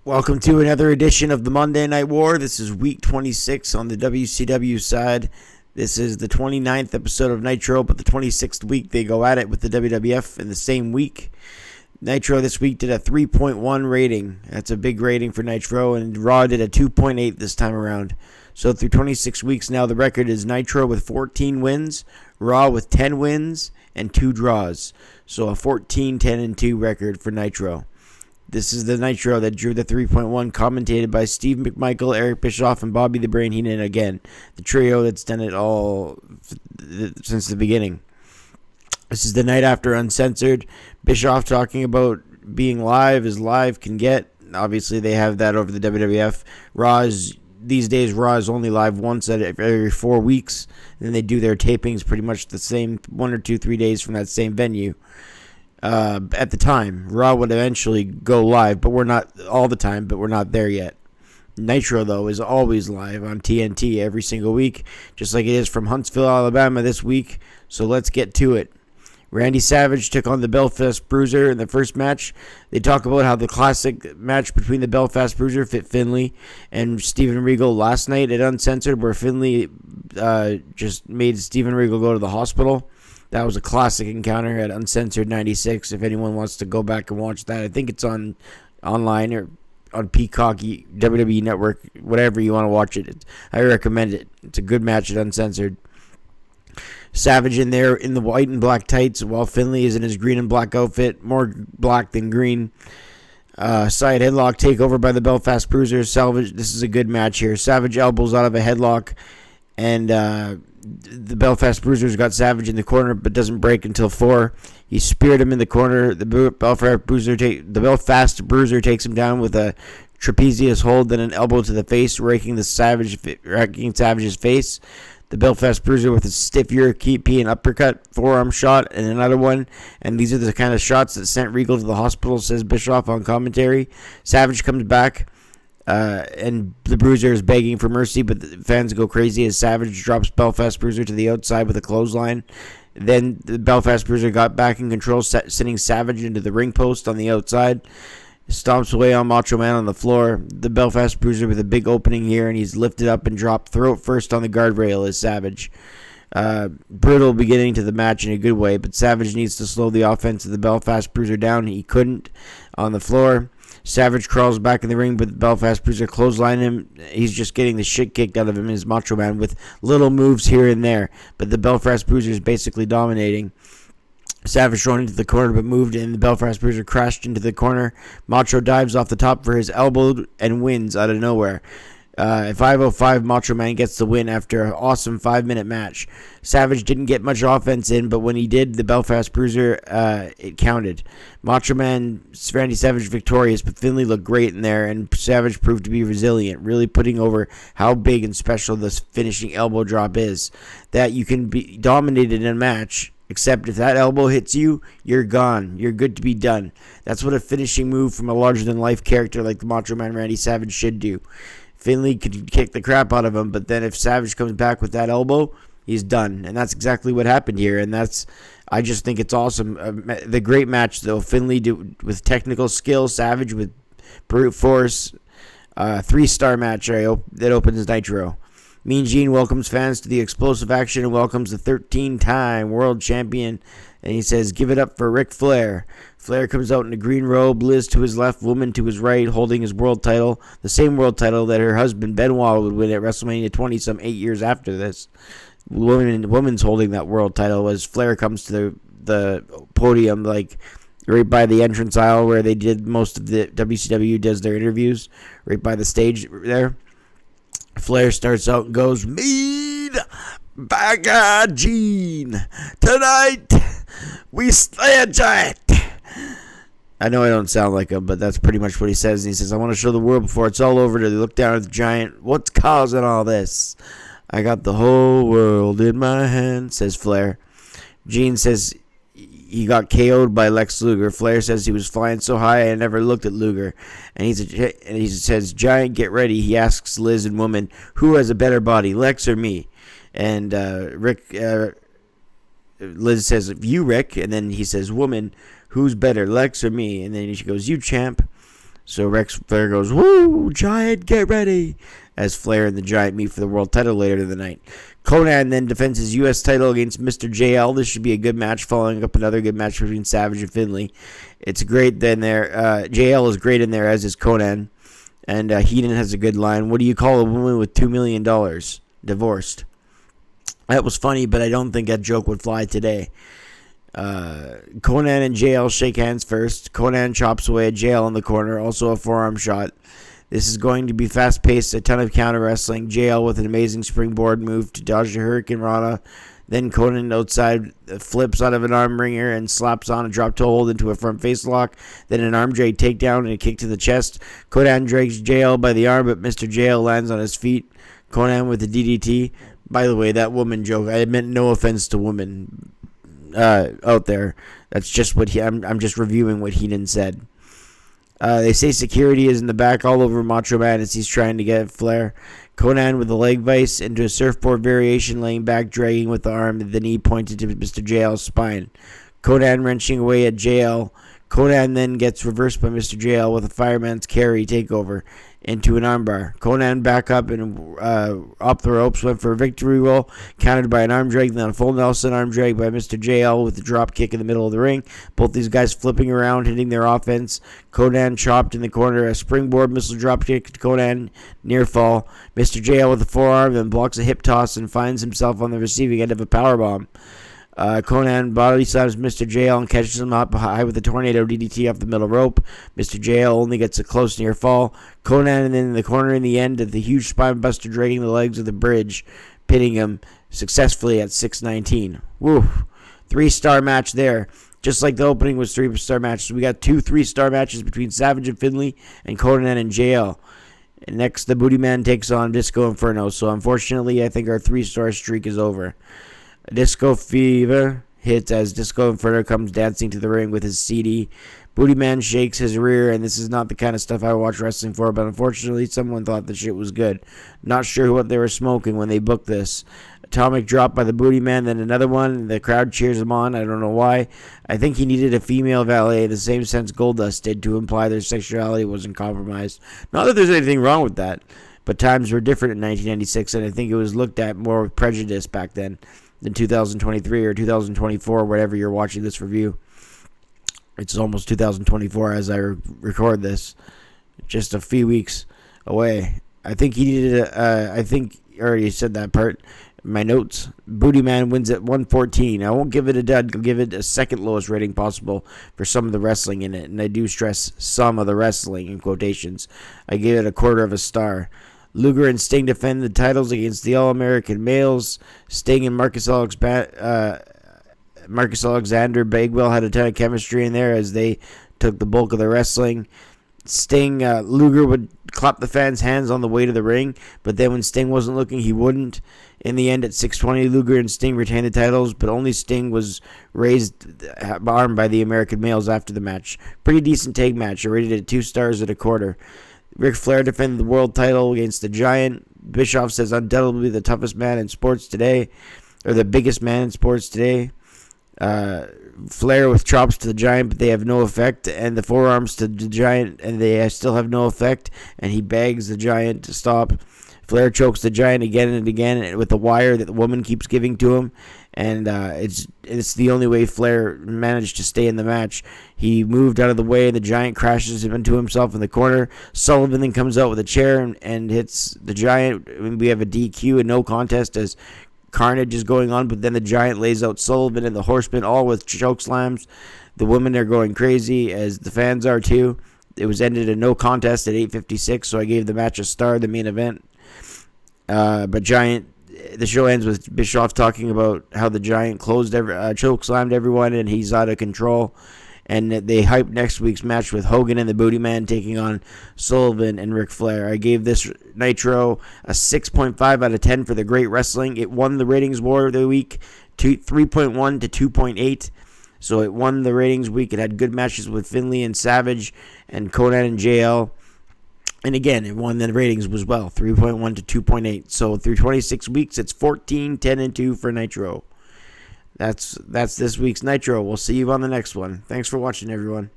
Welcome to another edition of the Monday Night War. This is week 26 on the WCW side. This is the 29th episode of Nitro, but the 26th week they go at it with the WWF in the same week. Nitro this week did a 3.1 rating. That's a big rating for Nitro, and Raw did a 2.8 this time around. So through 26 weeks now, the record is Nitro with 14 wins, Raw with 10 wins, and 2 draws. So a 14, 10, and 2 record for Nitro. This is the Nitro that drew the 3.1, commentated by Steve McMichael, Eric Bischoff, and Bobby the Brain Heenan again. The trio that's done it all since the beginning. This is the night after Uncensored. Bischoff talking about being live as live can get. Obviously, they have that over the WWF. These days, Raw is only live once every 4 weeks. And then they do their tapings pretty much the same 1 or 2, 3 days from that same venue. At the time, Raw would eventually go live, but we're not all the time, but we're not there yet. Nitro, though, is always live on TNT every single week, just like it is from Huntsville, Alabama this week. So let's get to it. Randy Savage took on the Belfast Bruiser in the first match. They talk about how the classic match between the Belfast Bruiser fit Finlay and Steven Regal last night at Uncensored, where Finlay just made Steven Regal go to the hospital. That was a classic encounter at Uncensored 96. If anyone wants to go back and watch that, I think it's online or on Peacock, WWE Network, whatever you want to watch it. I recommend it. It's a good match at Uncensored. Savage in there in the white and black tights, while Finlay is in his green and black outfit, more black than green. Side headlock takeover by the Belfast Bruiser. Savage, this is a good match here. Savage elbows out of a headlock, and the Belfast Bruiser's got Savage in the corner, but doesn't break until 4. He speared him in the corner. The Belfast Bruiser takes him down with a trapezius hold, then an elbow to the face, raking Savage's face. The Belfast Bruiser with a stiff European uppercut, forearm shot, and another one. And these are the kind of shots that sent Regal to the hospital, says Bischoff on commentary. Savage comes back, and the Bruiser is begging for mercy, but the fans go crazy as Savage drops Belfast Bruiser to the outside with a clothesline. Then the Belfast Bruiser got back in control, sending Savage into the ring post on the outside. Stomps away on Macho Man on the floor. The Belfast Bruiser with a big opening here, and he's lifted up and dropped throat first on the guardrail as Savage. Brutal beginning to the match in a good way, but Savage needs to slow the offense of the Belfast Bruiser down. He couldn't on the floor. Savage crawls back in the ring, but the Belfast Bruiser clothesline him. He's just getting the shit kicked out of him as Macho Man with little moves here and there, but the Belfast Bruiser is basically dominating. Savage thrown into the corner but moved, and the Belfast Bruiser crashed into the corner. Macho dives off the top for his elbow and wins out of nowhere. 5:05 Macho Man gets the win after an awesome 5-minute match. Savage didn't get much offense in, but when he did, the Belfast Bruiser, it counted. Macho Man, Randy Savage victorious, but Finlay looked great in there, and Savage proved to be resilient, really putting over how big and special this finishing elbow drop is. That you can be dominated in a match, except if that elbow hits you, you're gone. You're good to be done. That's what a finishing move from a larger-than-life character like the Macho Man Randy Savage should do. Finlay could kick the crap out of him, but then if Savage comes back with that elbow, he's done. And that's exactly what happened here, and I just think it's awesome. The great match, though, Finlay with technical skill, Savage with brute force. 3-star match that opens Nitro. Mean Gene welcomes fans to the explosive action and welcomes the 13-time world champion. And he says, give it up for Ric Flair. Flair comes out in a green robe, Liz to his left, Woman to his right, holding his world title. The same world title that her husband Benoit would win at WrestleMania 20 some 8 years after this. Woman's holding that world title as Flair comes to the podium, like right by the entrance aisle where they did most of the WCW does their interviews, right by the stage there. Flair starts out and goes, mean bad Gene. Tonight, we slay a giant. I know I don't sound like him, but that's pretty much what he says. And he says, I want to show the world before it's all over to look down at the giant. What's causing all this? I got the whole world in my hand, says Flair. Gene says he got KO'd by Lex Luger. Flair says he was flying so high I never looked at Luger. And he says, Giant, get ready. He asks Liz and Woman, who has a better body, Lex or me? And Liz says, you, Rick. And then he says, Woman, who's better, Lex or me? And then she goes, you, champ. So Rex Flair goes, "Woo, Giant, get ready," as Flair and the Giant meet for the world title later in the night. Conan then defends his U.S. title against Mr. JL. This should be a good match, following up another good match between Savage and Finlay. It's great then there. JL is great in there, as is Conan. And Heenan has a good line. "What do you call a woman with $2 million? Divorced." That was funny, but I don't think that joke would fly today. Conan and JL shake hands first. Conan chops away at JL in the corner, also a forearm shot. This is going to be fast-paced, a ton of counter wrestling. JL with an amazing springboard move to dodge the Hurricane Rana. Then Conan outside flips out of an arm wringer and slaps on a drop toe hold into a front face lock. Then an arm drag takedown and a kick to the chest. Conan drags JL by the arm, but Mr. JL lands on his feet. Conan with the DDT. By the way, that woman joke, I meant no offense to women out there. That's just what I'm just reviewing what Heenan said. They say security is in the back all over Macho Man as he's trying to get Flair. Conan with a leg vice into a surfboard variation, laying back, dragging with the arm, the knee pointed to Mr. JL's spine. Conan wrenching away at JL. Conan then gets reversed by Mr. JL with a fireman's carry takeover into an armbar. Conan back up and up the ropes, went for a victory roll, countered by an arm drag, then a full Nelson arm drag by Mr. JL with a drop kick in the middle of the ring. Both these guys flipping around, hitting their offense. Conan chopped in the corner, a springboard missile drop kick to Conan, near fall. Mr. JL with a forearm, then blocks a hip toss and finds himself on the receiving end of a powerbomb. Conan body slams Mr. JL and catches him up high with a tornado DDT off the middle rope. Mr. JL only gets a close near fall. Conan and then in the corner in the end of the huge spine buster, dragging the legs of the bridge, pinning him successfully at 6:19. Woo! 3-star match there. Just like the opening was 3-star matches. We got 2 3-star matches between Savage and Finlay and Conan and JL. And next, the Booty Man takes on Disco Inferno. So unfortunately, I think our 3-star streak is over. Disco Fever hits as Disco Inferno comes dancing to the ring with his CD. Booty Man shakes his rear, and this is not the kind of stuff I watch wrestling for, but unfortunately someone thought the shit was good. Not sure what they were smoking when they booked this. Atomic drop by the Booty Man, then another one. The crowd cheers him on. I don't know why. I think he needed a female valet, the same sense Goldust did, to imply their sexuality wasn't compromised. Not that there's anything wrong with that, but times were different in 1996, and I think it was looked at more with prejudice back then than 2023 or 2024, whatever you're watching this review. It's almost 2024 as I record this. Just a few weeks away. I think he needed I think I already said that part. My notes. Booty Man wins at 114. I won't give it a dud. I'll give it a second lowest rating possible for some of the wrestling in it. And I do stress some of the wrestling in quotations. I gave it a 1/4 star. Luger and Sting defend the titles against the All-American males. Sting and Marcus Alexander Bagwell had a ton of chemistry in there as they took the bulk of the wrestling. Luger would clap the fans' hands on the way to the ring, but then when Sting wasn't looking, he wouldn't. In the end, at 6:20, Luger and Sting retained the titles, but only Sting was raised arm by the American males after the match. Pretty decent tag match. I rated it 2 stars at a 1/4. Ric Flair defended the world title against the Giant. Bischoff says undoubtedly the toughest man in sports today, or the biggest man in sports today. Flair with chops to the Giant, but they have no effect, and the forearms to the Giant, and they still have no effect, and he begs the Giant to stop. Flair chokes the Giant again and again with the wire that the woman keeps giving to him, and it's the only way Flair managed to stay in the match. He moved out of the way, and the Giant crashes into himself in the corner. Sullivan then comes out with a chair and hits the Giant. We have a DQ and no contest as carnage is going on, but then the Giant lays out Sullivan and the Horseman, all with choke slams. The women are going crazy, as the fans are too. It was ended in no contest at 8:56, so I gave the match a star, the main event. But the show ends with Bischoff talking about how the Giant choke slammed everyone and he's out of control. And they hyped next week's match with Hogan and the Booty Man taking on Sullivan and Ric Flair. I gave this Nitro a 6.5 out of 10 for the great wrestling. It won the ratings war of the week, 3.1 to 2.8. So it won the ratings week. It had good matches with Finlay and Savage and Conan and JL. And again, it won the ratings as well, 3.1 to 2.8. So through 26 weeks, it's 14, 10, and 2 for Nitro. That's this week's Nitro. We'll see you on the next one. Thanks for watching, everyone.